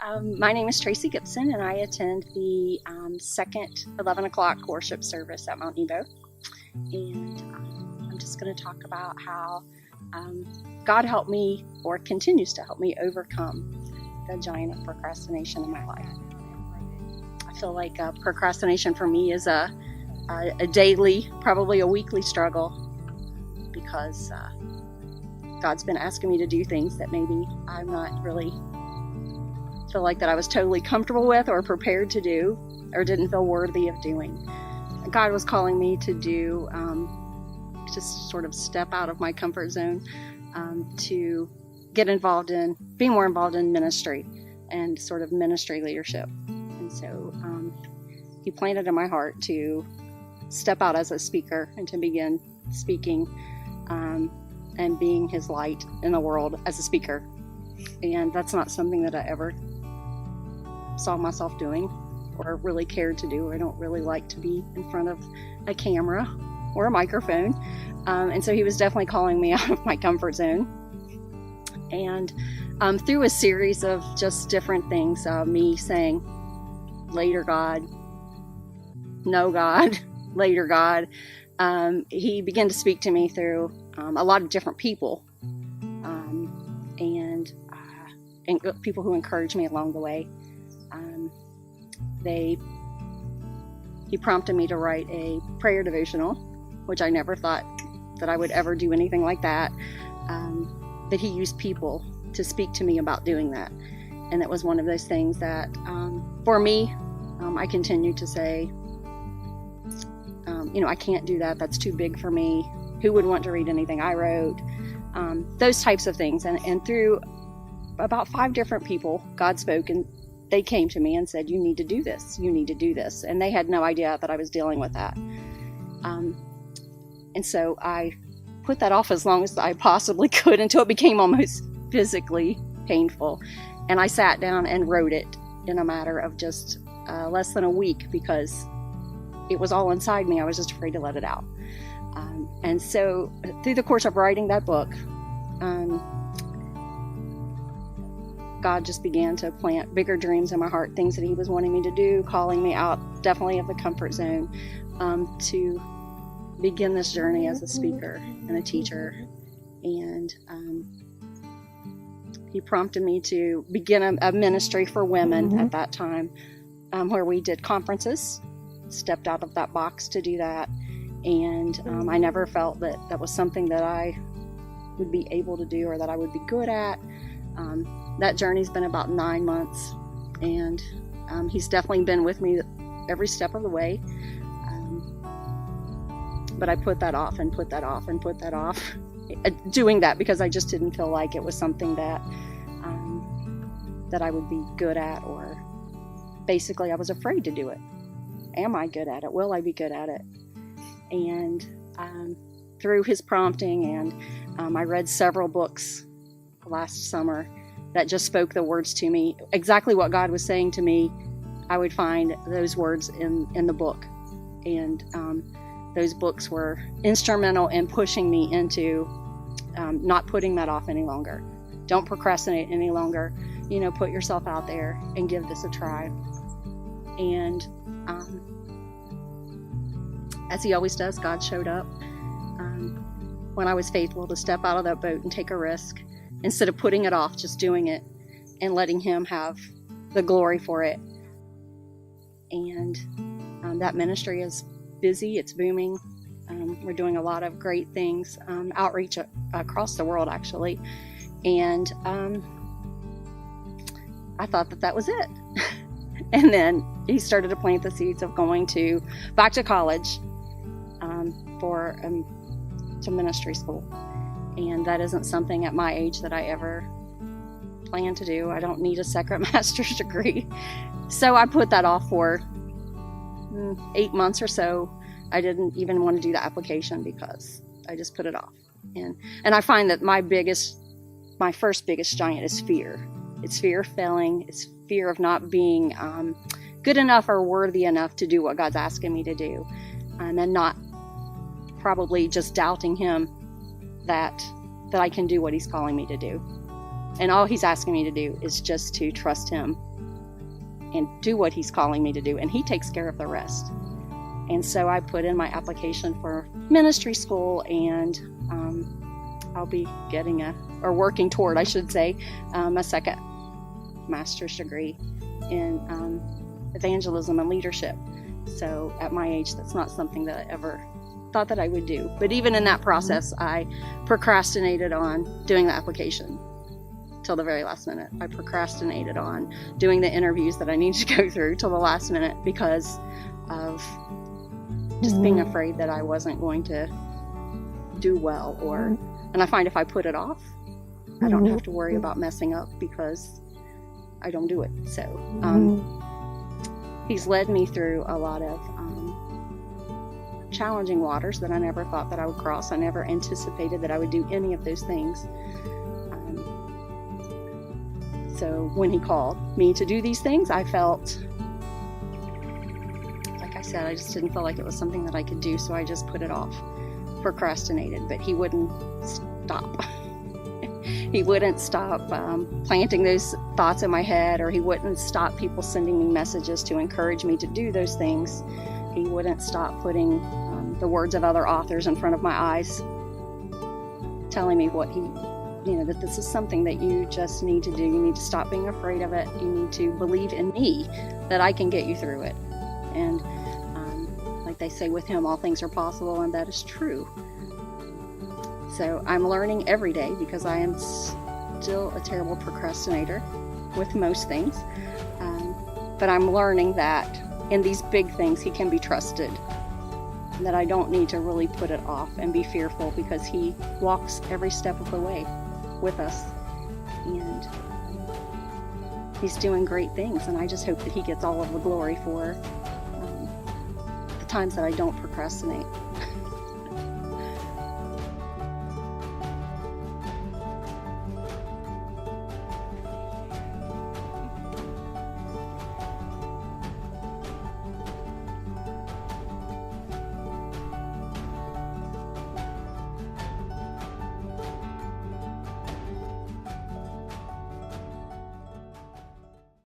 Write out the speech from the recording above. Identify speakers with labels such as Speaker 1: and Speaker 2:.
Speaker 1: My name is Tracy Gibson, and I attend the second 11 o'clock worship service at Mount Nebo. And I'm just going to talk about how God helped me, or continues to help me, overcome the giant of procrastination in my life. I feel like procrastination for me is a daily, probably a weekly struggle, because God's been asking me to do things that maybe I'm not really feel like that I was totally comfortable with or prepared to do, or didn't feel worthy of doing. God was calling me to do, just sort of step out of my comfort zone, to get involved in, be more involved in ministry and sort of ministry leadership. And so He planted in my heart to step out as a speaker and to begin speaking and being His light in the world as a speaker. And that's not something that I ever saw myself doing or really cared to do. I don't really like to be in front of a camera or a microphone. And so He was definitely calling me out of my comfort zone. And through a series of just different things, me saying, later God, no God, later God, He began to speak to me through a lot of different people, and people who encouraged me along the way. He prompted me to write a prayer devotional, which I never thought that I would ever do anything like that. But He used people to speak to me about doing that. And that was one of those things that, for me, I continue to say, I can't do that. That's too big for me. Who would want to read anything I wrote? Those types of things. And through about 5 different people, God spoke, and they came to me and said, you need to do this. You need to do this. And they had no idea that I was dealing with that. And so I put that off as long as I possibly could, until it became almost physically painful. And I sat down and wrote it in a matter of just less than a week, because it was all inside me. I was just afraid to let it out. And so through the course of writing that book, God just began to plant bigger dreams in my heart, things that He was wanting me to do, calling me out definitely of the comfort zone, to begin this journey as a speaker and a teacher. And He prompted me to begin a ministry for women at that time, where we did conferences, stepped out of that box to do that. And I never felt that that was something that I would be able to do, or that I would be good at. That journey's been about 9 months, and He's definitely been with me every step of the way. But I put that off and put that off and put that off, doing that because I just didn't feel like it was something that that I would be good at, or basically I was afraid to do it. Am I good at it? Will I be good at it? And through His prompting, and I read several books last summer that just spoke the words to me, exactly what God was saying to me. I would find those words in the book. And those books were instrumental in pushing me into not putting that off any longer. Don't procrastinate any longer. Put yourself out there and give this a try. And as He always does, God showed up when I was faithful to step out of that boat and take a risk, instead of putting it off, just doing it and letting Him have the glory for it. And that ministry is busy. It's booming. We're doing a lot of great things, outreach across the world, actually. And I thought that was it. And then He started to plant the seeds of going back to college to ministry school. And that isn't something at my age that I ever plan to do. I don't need a second master's degree. So I put that off for 8 months or so. I didn't even want to do the application because I just put it off. And I find that my first biggest giant is fear. It's fear of failing. It's fear of not being good enough or worthy enough to do what God's asking me to do. And then not probably just doubting Him that I can do what He's calling me to do. And all he's asking me to do is just to trust him and do what he's calling me to do. And he takes care of the rest. And so I put in my application for ministry school, and I'll be getting working toward, I should say, a second master's degree in evangelism and leadership. So at my age, that's not something that I ever thought that I would do. But even in that process, I procrastinated on doing the application till the very last minute. I procrastinated on doing the interviews that I needed to go through till the last minute because of just being afraid that I wasn't going to do well. And I find if I put it off, I don't have to worry about messing up because I don't do it. So he's led me through a lot of challenging waters that I never thought that I would cross. I never anticipated that I would do any of those things. So when he called me to do these things, I felt, like I said, I just didn't feel like it was something that I could do, so I just put it off, procrastinated. But he wouldn't stop. He wouldn't stop planting those thoughts in my head, or he wouldn't stop people sending me messages to encourage me to do those things. He wouldn't stop putting the words of other authors in front of my eyes, telling me that this is something that you just need to do. You need to stop being afraid of it. You need to believe in me that I can get you through it. And like they say, with him, all things are possible, and that is true. So I'm learning every day, because I am still a terrible procrastinator with most things. But I'm learning that in these big things, he can be trusted. That I don't need to really put it off and be fearful, because he walks every step of the way with us. And he's doing great things. And I just hope that he gets all of the glory for the times that I don't procrastinate.